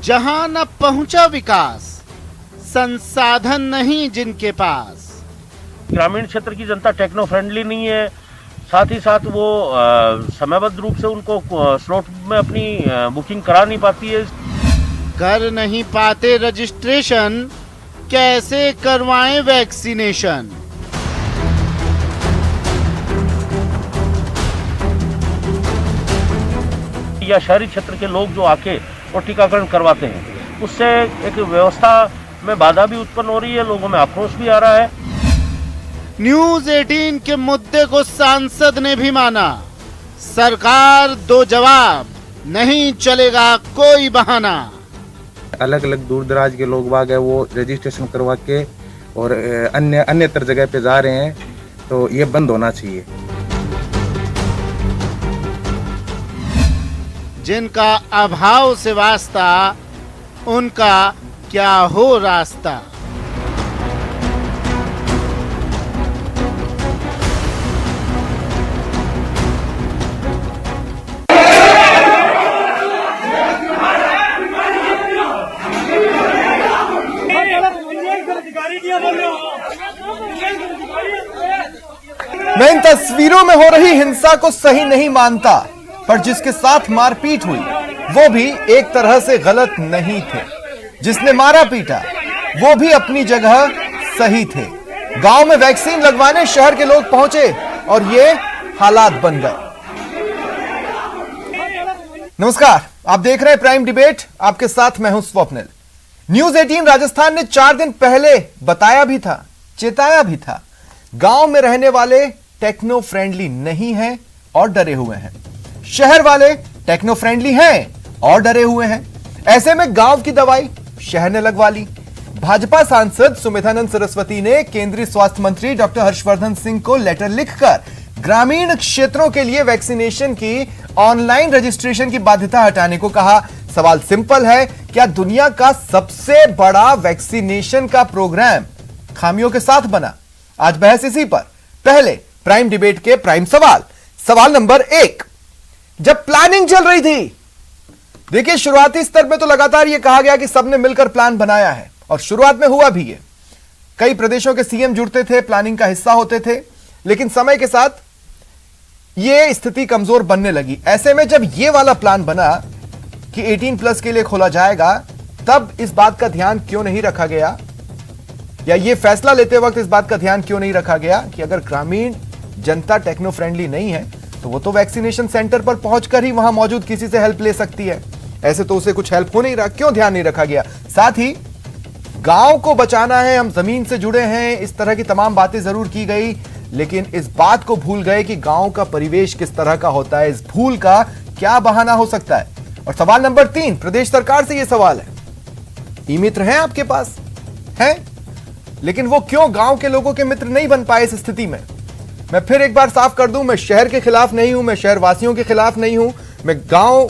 जहां न पहुंचा विकास, संसाधन नहीं जिनके पास। ग्रामीण क्षेत्र की जनता टेक्नो फ्रेंडली नहीं है, साथ ही साथ वो समयबद्ध रूप से उनको स्लॉट में अपनी बुकिंग करा नहीं पाती है। कर नहीं पाते रजिस्ट्रेशन, कैसे करवाएं वैक्सीनेशन। या शहरी क्षेत्र के लोग जो आके और टीकाकरण करवाते हैं, उससे एक व्यवस्था में बाधा भी उत्पन्न हो रही है, लोगों में आक्रोश भी आ रहा है। न्यूज 18 के मुद्दे को सांसद ने भी माना, सरकार दो जवाब, नहीं चलेगा कोई बहाना। अलग अलग दूर दराज के लोग बाग है वो रजिस्ट्रेशन करवा के और अन्यत्र जगह पे जा रहे हैं, तो ये बंद होना चाहिए। जिनका अभाव से वास्ता, उनका क्या हो रास्ता। मैं इन तस्वीरों में हो रही हिंसा को सही नहीं मानता, पर जिसके साथ मारपीट हुई वो भी एक तरह से गलत नहीं थे। जिसने मारा पीटा वो भी अपनी जगह सही थे। गांव में वैक्सीन लगवाने शहर के लोग पहुंचे और ये हालात बन गए। नमस्कार, आप देख रहे हैं प्राइम डिबेट, आपके साथ मैं हूं स्वप्निल। न्यूज 18 राजस्थान ने 4 दिन पहले बताया भी था, चेताया भी था, गांव में रहने वाले टेक्नो फ्रेंडली नहीं हैं और डरे हुए हैं, शहर वाले टेक्नो फ्रेंडली हैं और डरे हुए हैं। ऐसे में गांव की दवाई शहर ने लगवा ली। भाजपा सांसद सुमित्रानंद सरस्वती ने केंद्रीय स्वास्थ्य मंत्री डॉक्टर हर्षवर्धन सिंह को लेटर लिखकर ग्रामीण क्षेत्रों के लिए वैक्सीनेशन की ऑनलाइन रजिस्ट्रेशन की बाध्यता हटाने को कहा। सवाल सिंपल है, क्या दुनिया का सबसे बड़ा वैक्सीनेशन का प्रोग्राम खामियों के साथ बना? आज बहस इसी पर। पहले प्राइम डिबेट के प्राइम सवाल नंबर 1, जब प्लानिंग चल रही थी, देखिए शुरुआती स्तर पे तो लगातार यह कहा गया कि सबने मिलकर प्लान बनाया है और शुरुआत में हुआ भी है। कई प्रदेशों के सीएम जुड़ते थे, प्लानिंग का हिस्सा होते थे, लेकिन समय के साथ यह स्थिति कमजोर बनने लगी। ऐसे में जब यह वाला प्लान बना कि 18+ के लिए खोला जाएगा, तब इस बात का ध्यान क्यों नहीं रखा गया, या यह फैसला लेते वक्त इस बात का ध्यान क्यों नहीं रखा गया कि अगर ग्रामीण जनता टेक्नो फ्रेंडली नहीं है तो वो तो वैक्सीनेशन सेंटर पर पहुंचकर ही वहां मौजूद किसी से हेल्प ले सकती है। ऐसे तो उसे कुछ हेल्प हो नहीं रहा, क्यों ध्यान नहीं रखा गया? साथ ही गांव को बचाना है, हम जमीन से जुड़े हैं, इस तरह की तमाम बातें जरूर की गई, लेकिन इस बात को भूल गए कि गांव का परिवेश किस तरह का होता है। इस भूल का क्या बहाना हो सकता है? और सवाल नंबर 3, प्रदेश सरकार से यह सवाल है, ई मित्र हैं आपके पास, हैं, लेकिन वो क्यों गांव के लोगों के मित्र नहीं बन पाए इस स्थिति में? मैं फिर एक बार साफ कर दूं, मैं शहर के खिलाफ नहीं हूं, मैं शहरवासियों के खिलाफ नहीं हूं, मैं गांव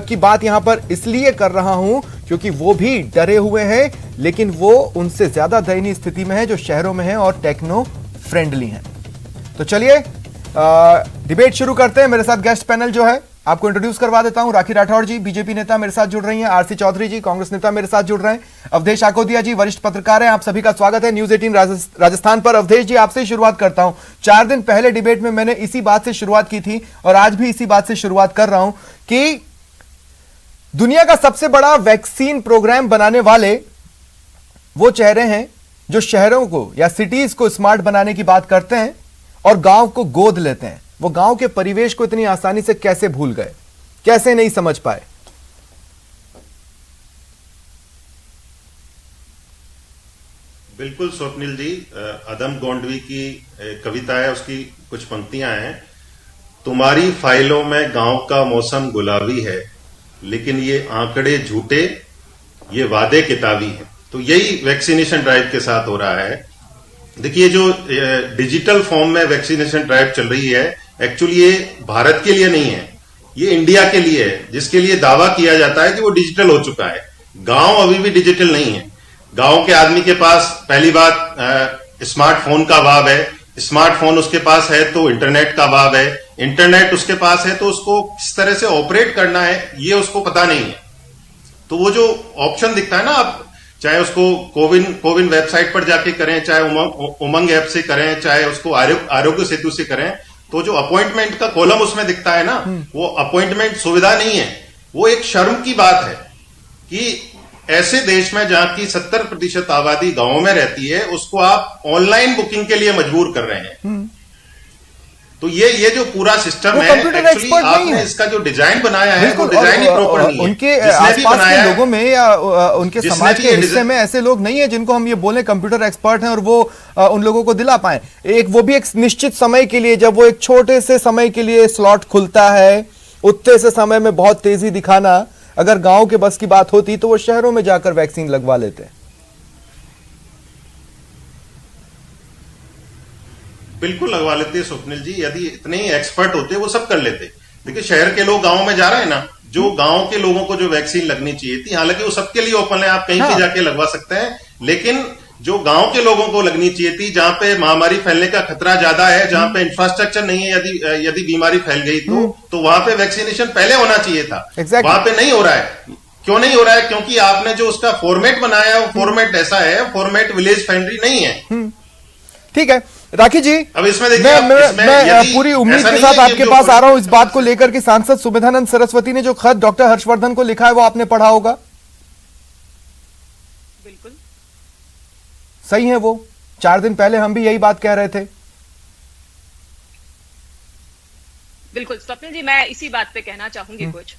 की बात यहां पर इसलिए कर रहा हूं क्योंकि वो भी डरे हुए हैं, लेकिन वो उनसे ज्यादा दयनीय स्थिति में है जो शहरों में है और टेक्नो फ्रेंडली हैं। तो चलिए डिबेट शुरू करते हैं। मेरे साथ गेस्ट पैनल जो है आपको इंट्रोड्यूस करवा देता हूं। राखी राठौड़ जी बीजेपी नेता मेरे साथ जुड़ रही हैं, आरसी चौधरी जी कांग्रेस नेता मेरे साथ जुड़ रहे हैं, अवधेश आकोदिया जी वरिष्ठ पत्रकार हैं। आप सभी का स्वागत है न्यूज 18 राजस्थान पर। अवधेश जी, आपसे ही शुरुआत करता हूं। 4 दिन पहले डिबेट में मैंने इसी बात से शुरुआत की थी और आज भी इसी बात से शुरुआत कर रहा हूं कि दुनिया का सबसे बड़ा वैक्सीन प्रोग्राम बनाने वाले वो चेहरे हैं जो शहरों को या सिटीज को स्मार्ट बनाने की बात करते हैं और गांव को गोद लेते हैं। वो गांव के परिवेश को इतनी आसानी से कैसे भूल गए, कैसे नहीं समझ पाए? बिल्कुल स्वप्निल जी, अदम गोंडवी की कविता है, उसकी कुछ पंक्तियां हैं। तुम्हारी फाइलों में गांव का मौसम गुलाबी है, लेकिन ये आंकड़े झूठे, ये वादे किताबी है। तो यही वैक्सीनेशन ड्राइव के साथ हो रहा है। देखिए, जो डिजिटल फॉर्म में वैक्सीनेशन ड्राइव चल रही है, एक्चुअली ये भारत के लिए नहीं है, ये इंडिया के लिए है, जिसके लिए दावा किया जाता है कि वो डिजिटल हो चुका है। गांव अभी भी डिजिटल नहीं है। गांव के आदमी के पास पहली बात स्मार्टफोन का अभाव है, स्मार्टफोन उसके पास है तो इंटरनेट का अभाव है, इंटरनेट उसके पास है तो उसको किस तरह से ऑपरेट करना है ये उसको पता नहीं है। तो वो जो ऑप्शन दिखता है ना, आप चाहे उसको कोविन वेबसाइट पर जाके करें, चाहे उमंग ऐप से करें, चाहे उसको आरोग्य सेतु से करें, तो जो अपॉइंटमेंट का कॉलम उसमें दिखता है ना, वो अपॉइंटमेंट सुविधा नहीं है। वो एक शर्म की बात है कि ऐसे देश में जहां की 70% आबादी गांवों में रहती है, उसको आप ऑनलाइन बुकिंग के लिए मजबूर कर रहे हैं। तो ये जो पूरा सिस्टम है, एक्चुअली आपने इसका जो डिजाइन बनाया है वो डिजाइन ही प्रॉपर नहीं है। उनके आसपास के लोगों में या उनके समाज के हिस्से में ऐसे लोग नहीं है जिनको हम ये बोले कंप्यूटर एक्सपर्ट हैं और वो उन लोगों को दिला पाए। वो भी एक निश्चित समय के लिए, जब वो एक छोटे से समय के लिए स्लॉट खुलता है, उतने से समय में बहुत तेजी दिखाना, अगर गांव के बस की बात होती तो वो शहरों में जाकर वैक्सीन लगवा लेते। बिल्कुल लगवा लेते स्वप्निल जी, यदि इतने ही एक्सपर्ट होते वो सब कर लेते। देखिए शहर के लोग गांव में जा रहे हैं ना, जो गांव के लोगों को जो वैक्सीन लगनी चाहिए थी, हालांकि वो सबके लिए ओपन है, आप कहीं भी जाके लगवा सकते हैं, लेकिन जो गांव के लोगों को लगनी चाहिए थी, जहां पे महामारी फैलने का खतरा ज्यादा है, जहां पे इंफ्रास्ट्रक्चर नहीं है, यदि बीमारी फैल गई तो वहां पे वैक्सीनेशन पहले होना चाहिए था। वहां पे नहीं हो रहा है। क्यों नहीं हो रहा है? क्योंकि आपने जो उसका फॉर्मेट बनाया है वो फॉर्मेट ऐसा है, फॉर्मेट विलेज फ्रेंडली नहीं है। ठीक है राखी जी, अब इसमें देखिए, मैं पूरी उम्मीद के साथ आपके पास आ रहा हूं इस बात को लेकर कि सांसद सुमेधानंद सरस्वती ने जो खत डॉक्टर हर्षवर्धन को लिखा है वो आपने पढ़ा होगा। बिल्कुल सही है वो। 4 दिन पहले हम भी यही बात कह रहे थे। बिल्कुल स्वप्निल जी, मैं इसी बात पे कहना चाहूंगी कुछ।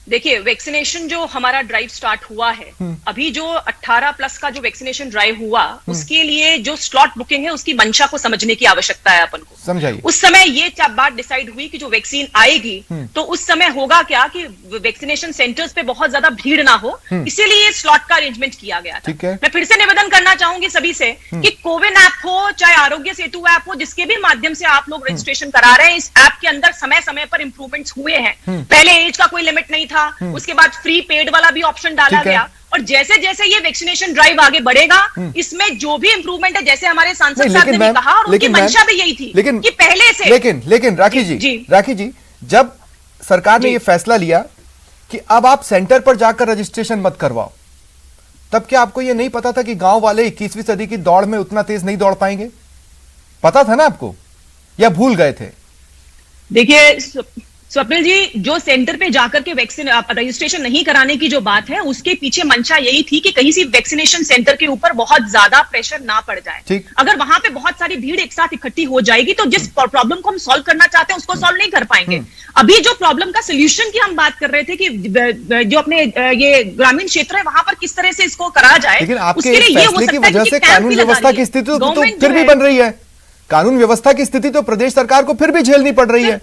देखिए वैक्सीनेशन जो हमारा ड्राइव स्टार्ट हुआ है, अभी जो 18 प्लस का जो वैक्सीनेशन ड्राइव हुआ, उसके लिए जो स्लॉट बुकिंग है उसकी मंशा को समझने की आवश्यकता है अपन को। समझाइए। उस समय ये बात डिसाइड हुई कि जो वैक्सीन आएगी तो उस समय होगा क्या कि वैक्सीनेशन सेंटर्स पे बहुत ज्यादा भीड़ ना हो, इसीलिए स्लॉट का अरेंजमेंट किया गया था। मैं फिर से निवेदन करना चाहूंगी सभी से कि कोविन ऐप हो चाहे आरोग्य सेतु ऐप हो, जिसके भी माध्यम से आप लोग रजिस्ट्रेशन करा रहे हैं, इस ऐप के अंदर समय समय पर इंप्रूवमेंट्स हुए हैं। पहले एज का कोई लिमिट नहीं था, उसके बाद फ्री पेड वाला भी ऑप्शन डाला गया, और जैसे जैसे ये वैक्सीनेशन ड्राइव आगे बढ़ेगा, इसमें जो भी इंप्रूवमेंट है, जैसे हमारे सांसद साहब ने भी कहा और उनकी मंशा भी यही थी कि पहले से। लेकिन राखी जी, जब सरकार ने ये फैसला लिया कि अब आप सेंटर पर जाकर रजिस्ट्रेशन मत करवाओ, तब क्या आपको ये नहीं पता था कि गांव वाले 21वीं सदी की दौड़ में उतना तेज नहीं दौड़ पाएंगे? पता था ना आपको, या भूल गए थे? देखिए स्वप्निल जी, जो सेंटर पे जाकर के वैक्सीन रजिस्ट्रेशन नहीं कराने की जो बात है, उसके पीछे मंशा यही थी कि कहीं सी वैक्सीनेशन सेंटर के ऊपर बहुत ज्यादा प्रेशर ना पड़ जाए। अगर वहां पे बहुत सारी भीड़ एक साथ इकट्ठी हो जाएगी तो जिस प्रॉब्लम को हम सॉल्व करना चाहते हैं उसको सॉल्व नहीं कर पाएंगे। अभी जो प्रॉब्लम का सोल्यूशन की हम बात कर रहे थे कि जो अपने ये ग्रामीण क्षेत्र है वहां पर किस तरह से इसको करा जाए, लेकिन आपके फैसले की वजह से कानून व्यवस्था की स्थिति तो फिर भी बन रही है। कानून व्यवस्था की स्थिति तो प्रदेश सरकार को फिर भी झेलनी पड़ रही है।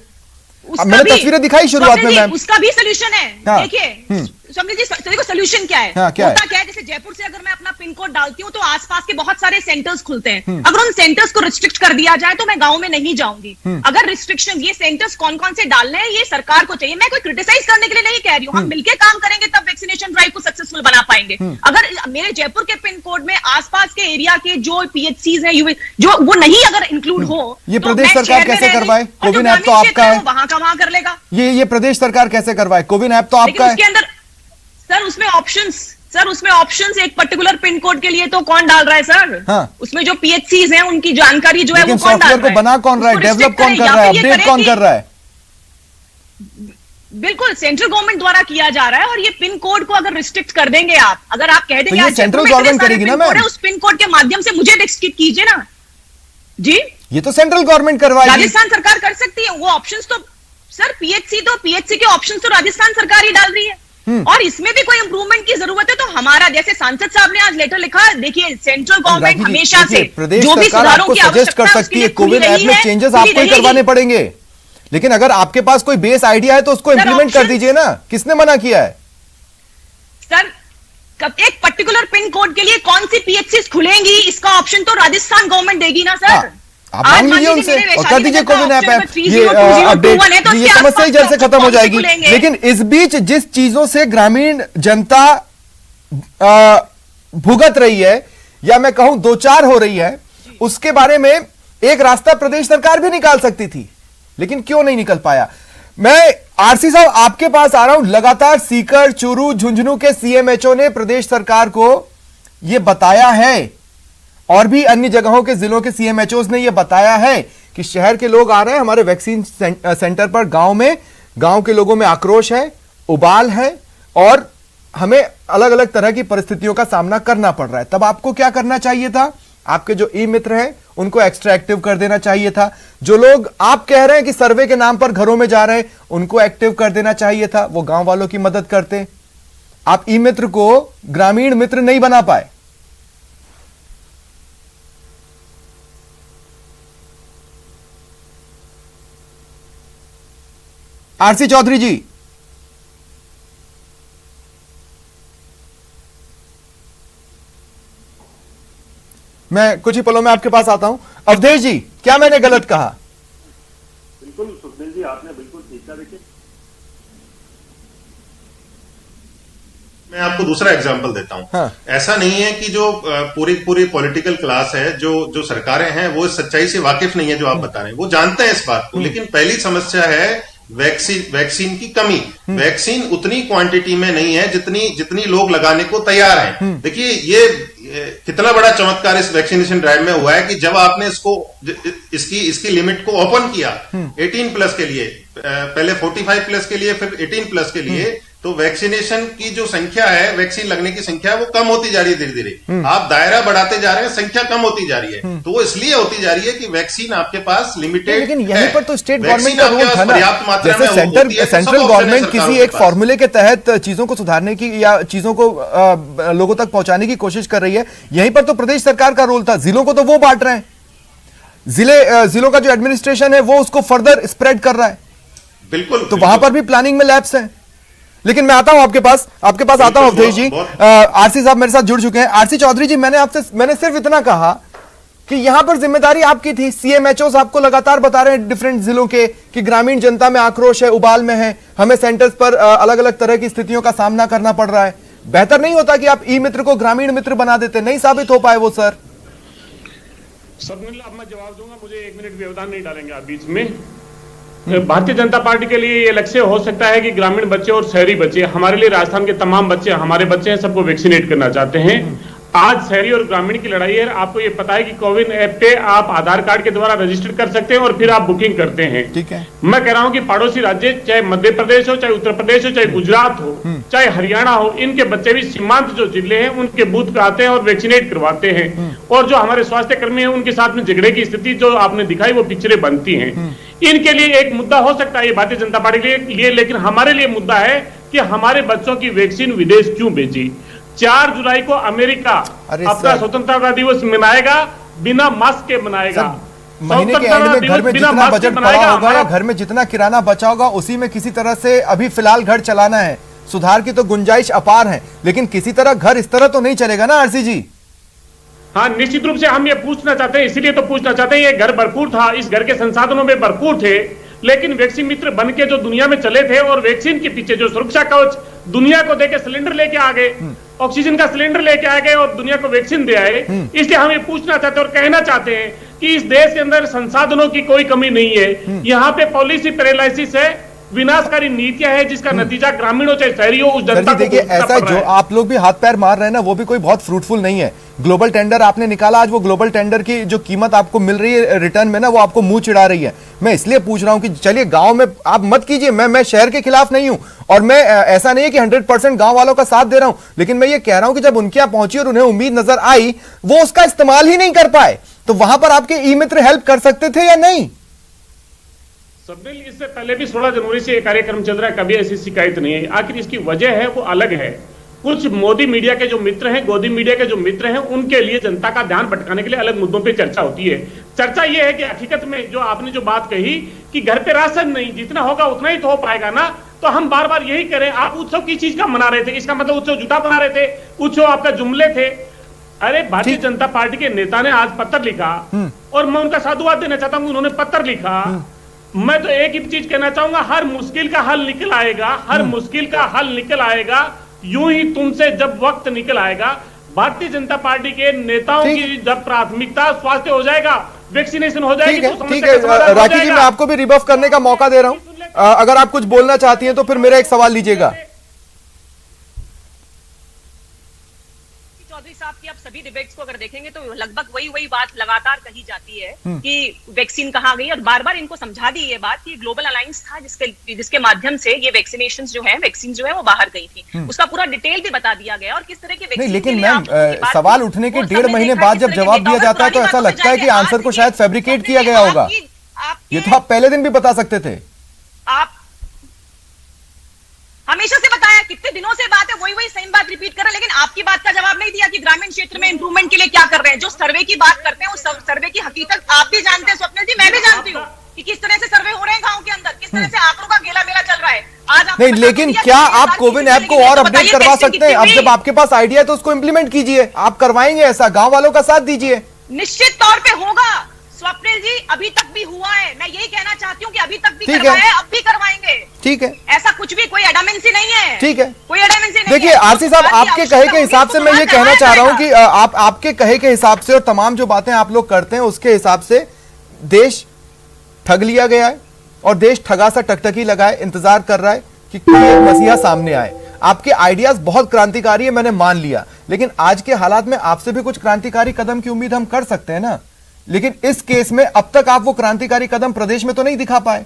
मैंने तस्वीरें दिखाई शुरुआत में मैम, उसका भी सोल्यूशन है। देखिए स्वप्निल जी, देखो सोल्यूशन क्या है। क्या होता क्या है, जैसे जयपुर से अगर मैं अपना पिन कोड डालती हूँ तो आसपास के बहुत सारे सेंटर्स खुलते हैं। अगर उन सेंटर्स को रिस्ट्रिक्ट कर दिया जाए तो मैं गांव में नहीं जाऊंगी। अगर रिस्ट्रिक्शन, ये सेंटर्स कौन कौन से डालने हैं ये सरकार को चाहिए। मैं कोई क्रिटिसाइज करने के लिए नहीं कह रही हूँ, हम मिलकर काम करेंगे तब वैक्सीनेशन ड्राइव को सक्सेसफुल बना पाएंगे। अगर मेरे जयपुर के पिन कोड में आसपास के एरिया के जो PHCs हैं जो वो नहीं अगर इंक्लूड हो, ये प्रदेश सरकार कैसे करवाए? कोविन ऐप तो आपका है, वहां का वहां कर लेगा। ये प्रदेश सरकार कैसे करवाए? कोविन ऐप तो आपका है। उसके अंदर सर उसमें ऑप्शंस एक पर्टिकुलर पिन कोड के लिए तो कौन डाल रहा है सर? हाँ। उसमें जो PHCs हैं उनकी जानकारी जो है वो कौन डाल सॉफ्टवेयर को बना कौन रहा है, डेवलप कौन कर रहा है, अपडेट कौन कर रहा है? बिल्कुल सेंट्रल गवर्नमेंट द्वारा किया जा रहा है। और ये पिन कोड को अगर रिस्ट्रिक्ट कर देंगे आप, अगर आप कह देंगे तो सेंट्रल गवर्नमेंट करेगी ना मैम, उस पिन कोड के माध्यम से मुझे रिस्ट्रिक्ट कीजिए ना जी। ये तो सेंट्रल गवर्नमेंट करवाएगी। राजस्थान सरकार कर सकती है वो ऑप्शंस तो सर, PHC के ऑप्शंस तो राजस्थान सरकार ही डाल रही है। और इसमें भी कोई इंप्रूवमेंट की जरूरत है तो हमारा, जैसे सांसद साहब ने आज लेटर लिखा, देखिए सेंट्रल गवर्नमेंट हमेशा से जो भी सुधारों की आवश्यकता कर सकती है, कोविन ऐप में चेंजेस आपको ही करवाने पड़ेंगे। लेकिन अगर आपके पास कोई बेस आइडिया है तो उसको इंप्लीमेंट कर दीजिए ना। किसने मना किया है सर? एक पर्टिकुलर पिन कोड के लिए कौन सी PHCs खुलेंगी इसका ऑप्शन तो राजस्थान गवर्नमेंट देगी ना सर। आप मांग लीजिए उनसे और कर दीजिए कोविन ऐप है, ये अपडेट, ये समस्या ही जल्द से खत्म हो जाएगी। लेकिन इस बीच जिस चीजों से ग्रामीण जनता भुगत रही है, या मैं कहूं दो चार हो रही है, उसके बारे में एक रास्ता प्रदेश सरकार भी निकाल सकती थी, लेकिन क्यों नहीं निकल पाया? मैं आरसी साहब, आपके पास आ रहा हूं। लगातार सीकर, चूरू, झुंझुनू के सीएमएचओ ने प्रदेश सरकार को यह बताया है, और भी अन्य जगहों के जिलों के सीएमएचओ ने यह बताया है कि शहर के लोग आ रहे हैं हमारे वैक्सीन सेंटर पर, गांव के लोगों में आक्रोश है, उबाल है, और हमें अलग अलग तरह की परिस्थितियों का सामना करना पड़ रहा है। तब आपको क्या करना चाहिए था? आपके जो ई मित्र हैं उनको एक्स्ट्रा एक्टिव कर देना चाहिए था। जो लोग आप कह रहे हैं कि सर्वे के नाम पर घरों में जा रहे हैं, उनको एक्टिव कर देना चाहिए था, वो गांव वालों की मदद करते। आप ई मित्र को ग्रामीण मित्र नहीं बना पाए। आरसी चौधरी जी, मैं कुछ ही पलों में आपके पास आता हूं। अवधेश जी, क्या मैंने गलत कहा? बिल्कुल सुखदेव जी, आपने बिल्कुल ठीक कहा। देखिए, मैं आपको दूसरा एग्जांपल देता हूं। हाँ। ऐसा नहीं है कि जो पूरी पॉलिटिकल क्लास है, जो सरकारें हैं, वो इस सच्चाई से वाकिफ नहीं है जो आप बता रहे हैं, वो जानते हैं इस बात को। लेकिन पहली समस्या है वैक्सीन की कमी। वैक्सीन उतनी क्वांटिटी में नहीं है जितनी लोग लगाने को तैयार हैं। देखिए, ये कितना बड़ा चमत्कार इस वैक्सीनेशन ड्राइव में हुआ है कि जब आपने इसकी लिमिट को ओपन किया 18 प्लस के लिए, पहले 45 प्लस के लिए, फिर 18 प्लस के लिए, तो वैक्सीनेशन की जो संख्या है, वैक्सीन लगने की संख्या, वो कम होती जा रही है धीरे धीरे। आप दायरा बढ़ाते जा रहे हैं, संख्या कम होती जा रही है। तो वो इसलिए होती जा रही है कि वैक्सीन आपके पास लिमिटेड, लेकिन यहीं पर तो स्टेट गवर्नमेंट का रोल था ना। जैसे सेंट्रल तो गवर्नमेंट किसी एक फॉर्मूले के तहत चीजों को सुधारने की या चीजों को लोगों तक पहुंचाने की कोशिश कर रही है, यहीं पर तो प्रदेश सरकार का रोल था। जिलों को तो वो बांट रहे हैं, जिलों का जो एडमिनिस्ट्रेशन है वो उसको फर्दर स्प्रेड कर रहा है। बिल्कुल, तो वहां पर भी प्लानिंग में लैप्स है। लेकिन मैं आता हूं आपके पास आता हूं अवधेश जी। आरसी साहब मेरे साथ जुड़ चुके हैं। आरसी चौधरी जी, मैंने सिर्फ इतना कहा कि यहां पर जिम्मेदारी आपकी थी। सीएमएचओ आपको लगातार बता रहे हैं डिफरेंट जिलों के कि ग्रामीण जनता में आक्रोश है, उबाल में है, हमें सेंटर्स पर अलग अलग तरह की स्थितियों का सामना करना पड़ रहा है। बेहतर नहीं होता कि आप ई मित्र को ग्रामीण मित्र बना देते? नहीं साबित हो पाए वो सर। अब मैं जवाब दूंगा, मुझे 1 मिनट व्यवधान नहीं डालेंगे आप बीच में। भारतीय जनता पार्टी के लिए ये लक्ष्य हो सकता है कि ग्रामीण बच्चे और शहरी बच्चे, हमारे लिए राजस्थान के तमाम बच्चे हमारे बच्चे हैं, सबको वैक्सीनेट करना चाहते हैं। आज शहरी और ग्रामीण की लड़ाई है। आपको ये पता है कि कोविन ऐप पे आप आधार कार्ड के द्वारा रजिस्टर कर सकते हैं और फिर आप बुकिंग करते हैं। ठीक है। मैं कह रहा हूं कि पड़ोसी राज्य, चाहे मध्य प्रदेश हो, चाहे उत्तर प्रदेश हो, चाहे गुजरात हो, चाहे हरियाणा हो, इनके बच्चे भी सीमांत जो जिले हैं उनके बूथ पे आते हैं और वैक्सीनेट करवाते हैं। और जो हमारे स्वास्थ्य कर्मी हैं उनके साथ में झगड़े की स्थिति जो आपने दिखाई वो पिक्चरें बनती हैं। इनके लिए एक मुद्दा हो सकता है ये भारतीय जनता पार्टी के लिए, लेकिन हमारे लिए मुद्दा है कि हमारे बच्चों की वैक्सीन विदेश क्यों भेजी। 4 जुलाई को अमेरिका अपना स्वतंत्रता दिवस मनाएगा, बिना मास्क के मनाएगा। महीने के एंड में घर में जितना बजट पड़ा होगा या घर में जितना किराना बचा होगा उसी में किसी तरह से अभी फिलहाल घर चलाना है। सुधार की तो गुंजाइश अपार है, लेकिन किसी तरह घर इस तरह तो नहीं चलेगा ना आरसी जी। हाँ, निश्चित रूप से हम ये पूछना चाहते हैं, इसीलिए तो पूछना चाहते हैं। ये घर भरपूर था, इस घर के संसाधनों में भरपूर थे, लेकिन वैक्सीन मित्र बन के जो दुनिया में चले थे और वैक्सीन के पीछे जो सुरक्षा कवच दुनिया को देके सिलेंडर लेके आ गए, ऑक्सीजन का सिलेंडर लेके आ गए और दुनिया को वैक्सीन दे आए। इसलिए हम ये पूछना चाहते हैं और कहना चाहते हैं कि इस देश के अंदर संसाधनों की कोई कमी नहीं है। यहाँ पे पॉलिसी पैरालिसिस है, विनाशकारी नीतियां है, जिसका नतीजा ग्रामीणों चाहे शहरी हो उस जनता को देखिए, ऐसा जो आप लोग भी हाथ पैर मार रहे हैं ना, वो भी कोई बहुत फ्रूटफुल नहीं है। ग्लोबल टेंडर आपने निकाला, आज वो ग्लोबल टेंडर की जो कीमत आपको मिल रही है रिटर्न में ना, वो आपको मुंह चिढ़ा रही है। मैं इसलिए पूछ रहा हूं कि चलिए गांव में आप मत कीजिए, मैं शहर के खिलाफ नहीं हूं, और मैं ऐसा नहीं है कि 100% गांव वालों का साथ दे रहा हूं, लेकिन मैं ये कह रहा हूं कि जब उनके यहां पहुंची और उन्हें उम्मीद नजर आई, वो उसका इस्तेमाल ही नहीं कर पाए, तो वहां पर आपके ई मित्र हेल्प कर सकते थे या नहीं? सबने इससे पहले भी 16 जनवरी से ये कार्यक्रम चल रहा है, कभी ऐसी शिकायत नहीं है। आखिर इसकी वजह है वो अलग है। कुछ मोदी मीडिया के जो मित्र हैं, गोदी मीडिया के जो मित्र हैं, उनके लिए जनता का ध्यान भटकाने के लिए अलग मुद्दों पे चर्चा होती है। चर्चा ये है कि हकीकत में जो आपने जो बात कही कि घर पे राशन नहीं, जितना होगा उतना ही तो हो पाएगा ना, तो हम बार बार यही करें। आप उत्सव किस चीज का मना रहे थे? इसका मतलब उत्सव झूठा बना रहे थे, उत्सव आपका जुमले थे। अरे भारतीय जनता पार्टी के नेता ने आज पत्र लिखा और मैं उनका साधुवाद देना चाहता हूं, उन्होंने पत्र लिखा। मैं तो एक ही चीज कहना चाहूंगा, हर मुश्किल का हल निकल आएगा, हर मुश्किल का हल निकल आएगा। यूं ही तुमसे जब वक्त निकल आएगा, भारतीय जनता पार्टी के नेताओं की जब प्राथमिकता स्वास्थ्य हो जाएगा, वैक्सीनेशन हो जाएगी, तो ठीक है राखी जी, मैं आपको भी रिबफ करने का मौका दे रहा हूं। अगर आप कुछ बोलना चाहती हैं तो फिर मेरा एक सवाल लीजिएगा। चौधरी साहब की आप सभी डिबेट्स को अगर देखेंगे तो लगभग वही बात लगातार कही जाती है कि वैक्सीन कहाँ गई, और बार बार इनको समझा दी ये बात कि ग्लोबल अलायंस था जिसके माध्यम से ये वैक्सीन जो है वो बाहर गई थी। उसका पूरा डिटेल भी बता दिया गया और किस तरह के वैक्सीन। नहीं, लेकिन मैम सवाल उठने के 1.5 महीने बाद जब जवाब दिया जाता है तो ऐसा लगता है कि आंसर को शायद फैब्रिकेट किया गया होगा। ये तो आप पहले दिन भी बता सकते थे। आप हमेशा से बताया, कितने दिनों से बात है, वही सेम बात रिपीट कर रहे हैं, लेकिन आपकी बात का जवाब नहीं दिया कि ग्रामीण क्षेत्र में इंप्रूवमेंट के लिए क्या कर रहे हैं। जो सर्वे की बात करते हैं उस सर्वे की हकीकत आप भी जानते हैं स्वप्निल जी, मैं भी जानती हूँ कि किस तरह से सर्वे हो रहे हैं गांव के अंदर, किस तरह से आंकड़ों का गेला मेला चल रहा है। आज नहीं, लेकिन क्या आप कोविन ऐप को और अपडेट करवा सकते हैं? अब जब आपके पास आइडिया है तो उसको इंप्लीमेंट कीजिए। आप करवाएंगे ऐसा, गाँव वालों का साथ दीजिए। निश्चित तौर पर होगा स्वप्निल जी, अभी तक भी हुआ है। मैं यही कहना चाहती हूँ कि अभी तक भी करवाया है, अब भी करवाएंगे। ठीक है, ऐसा कुछ भी कोई एडामेंसी नहीं है। ठीक है, कोई एडामेंसी नहीं। देखिए आरसी साहब, आपके कहे के हिसाब से मैं ये कहना चाह रहा हूँ कि आपके कहे के हिसाब से और तमाम जो बातें आप लोग करते हैं उसके हिसाब से देश ठग लिया गया है और देश ठगा सा टकटकी लगाए इंतजार कर रहा है कि कोई एक मसीहा सामने आए। आपके आइडियाज बहुत क्रांतिकारी है, मैंने मान लिया, लेकिन आज के हालात में आपसे भी कुछ क्रांतिकारी कदम की उम्मीद हम कर सकते हैं ना। लेकिन इस केस में अब तक आप वो क्रांतिकारी कदम प्रदेश में तो नहीं दिखा पाए।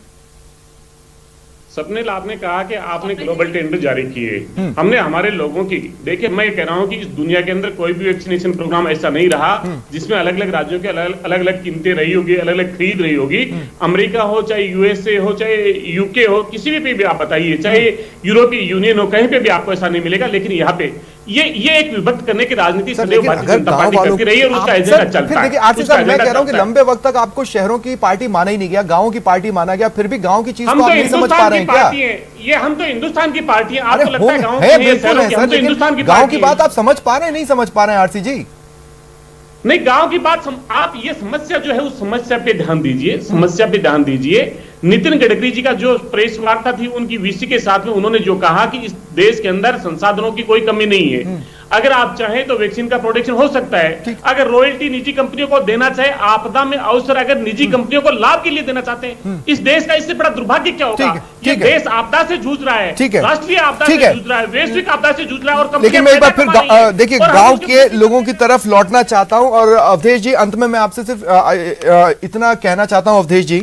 स्वप्निल, आपने कहा कि आपने ग्लोबल टेंडर जारी किए, हमने हमारे लोगों की, देखिए मैं कह रहा हूं कि इस दुनिया के अंदर कोई भी वैक्सीनेशन प्रोग्राम ऐसा नहीं रहा जिसमें अलग अलग राज्यों के अलग अलग कीमतें रही होगी, अलग अलग खरीद रही होगी। अमेरिका हो, चाहे यूएसए हो, चाहे यूके हो, किसी भी आप बताइए, चाहे यूरोपीय यूनियन हो, कहीं पे भी आपको ऐसा नहीं मिलेगा। लेकिन यहाँ पे ये एक विभक्त करने की राजनीति सदैव भारतीय जनता पार्टी करती रही है और उसका एजेंडा चलता है। देखिए आरसी साहब, मैं कह रहा हूं कि लंबे वक्त तक आपको शहरों की पार्टी माना ही नहीं गया, गांवों की पार्टी माना गया, फिर भी गांव की चीज को आप नहीं समझ पा रहे हैं क्या? ये हम तो हिंदुस्तान की पार्टी है, आपको लगता है गांव की हिंदुस्तान की गांव की बात आप समझ पा रहे हैं, नहीं समझ पा रहे हैं आरसी जी? नहीं, गांव की बात आप ये समस्या जो है उस समस्या पे ध्यान दीजिए, समस्या पे ध्यान दीजिए। नितिन गडकरी जी का जो प्रेस वार्ता थी उनकी वीसी के साथ में उन्होंने जो कहा कि इस देश के अंदर संसाधनों की कोई कमी नहीं है, अगर आप चाहें तो वैक्सीन का प्रोडक्शन हो सकता है। अगर रॉयल्टी निजी कंपनियों को देना चाहे, आपदा में अवसर अगर निजी कंपनियों को लाभ के लिए देना चाहते हैं, इस देश का इससे बड़ा दुर्भाग्य क्या होगा? ये देश आपदा से जूझ रहा है, राष्ट्रीय आपदा से जूझ रहा है, वैश्विक आपदा से जूझ रहा है। और लेकिन मैं एक बार फिर देखिए गांव के लोगों की तरफ लौटना चाहता हूं और अवधेश जी, अंत में मैं आपसे सिर्फ इतना कहना चाहता हूं अवधेश जी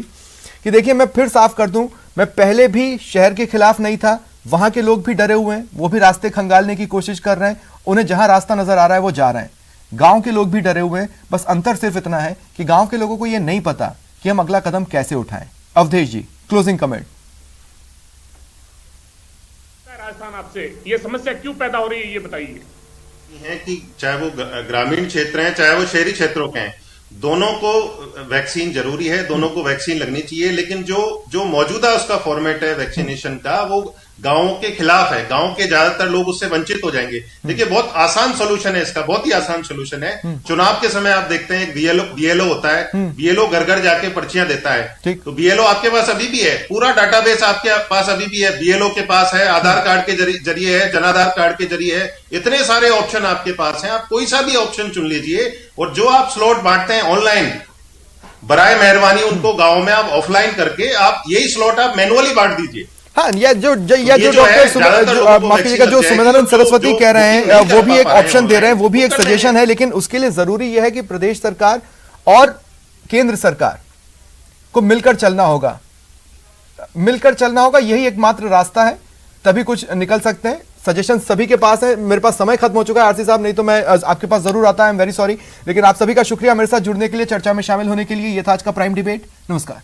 कि देखिए मैं फिर साफ कर दूं, मैं पहले भी शहर के खिलाफ नहीं था, वहां के लोग भी डरे हुए हैं, वो भी रास्ते खंगालने की कोशिश कर रहे हैं, उन्हें जहां रास्ता नजर आ रहा है वो जा रहे हैं। गांव के लोग भी डरे हुए हैं, बस अंतर सिर्फ इतना है कि गांव के लोगों को यह नहीं पता कि हम अगला कदम कैसे उठाएं। अवधेश जी, क्लोजिंग कमेंट। राजस्थान, आपसे ये समस्या क्यों पैदा हो रही है ये बताइए। है कि चाहे वो ग्रामीण क्षेत्र हैं चाहे वो शहरी क्षेत्रों के हैं, दोनों को वैक्सीन जरूरी है, दोनों को वैक्सीन लगनी चाहिए। लेकिन जो मौजूदा उसका फॉर्मेट है वैक्सीनेशन का, वो गांवों के खिलाफ है, गांव के ज्यादातर लोग उससे वंचित हो जाएंगे। देखिए बहुत आसान सोल्यूशन है इसका, बहुत ही आसान सोल्यूशन है। चुनाव के समय आप देखते हैं बीएलओ होता है, बीएलओ घर घर जाके पर्चियां देता है, तो बीएलओ आपके पास अभी भी है, पूरा डाटाबेस आपके पास अभी भी है, बीएलओ के पास है, आधार कार्ड के जरिए है, जनाधार कार्ड के जरिए है, इतने सारे ऑप्शन आपके पास हैं, आप कोई सा भी ऑप्शन चुन लीजिए। और जो आप स्लॉट बांटते हैं ऑनलाइन, बराए मेहरबानी उनको गाँव में आप ऑफलाइन करके आप यही स्लॉट आप मैनुअली बांट दीजिए। हाँ, या जो डॉक्टर माफ कीजिएगा जो सुमेधानंद सरस्वती कह रहे हैं वो भी एक ऑप्शन दे रहे हैं, वो भी एक सजेशन है। लेकिन उसके लिए जरूरी यह है कि प्रदेश सरकार और केंद्र सरकार को मिलकर चलना होगा, मिलकर चलना होगा, यही एकमात्र रास्ता है, तभी कुछ निकल सकते हैं। सजेशन सभी के पास है। मेरे पास समय खत्म हो चुका है आरसी साहब, नहीं तो मैं आपके पास जरूर आता, आई एम वेरी सॉरी। लेकिन आप सभी का शुक्रिया मेरे साथ जुड़ने के लिए, चर्चा में शामिल होने के लिए। यह था आज का प्राइम डिबेट। नमस्कार।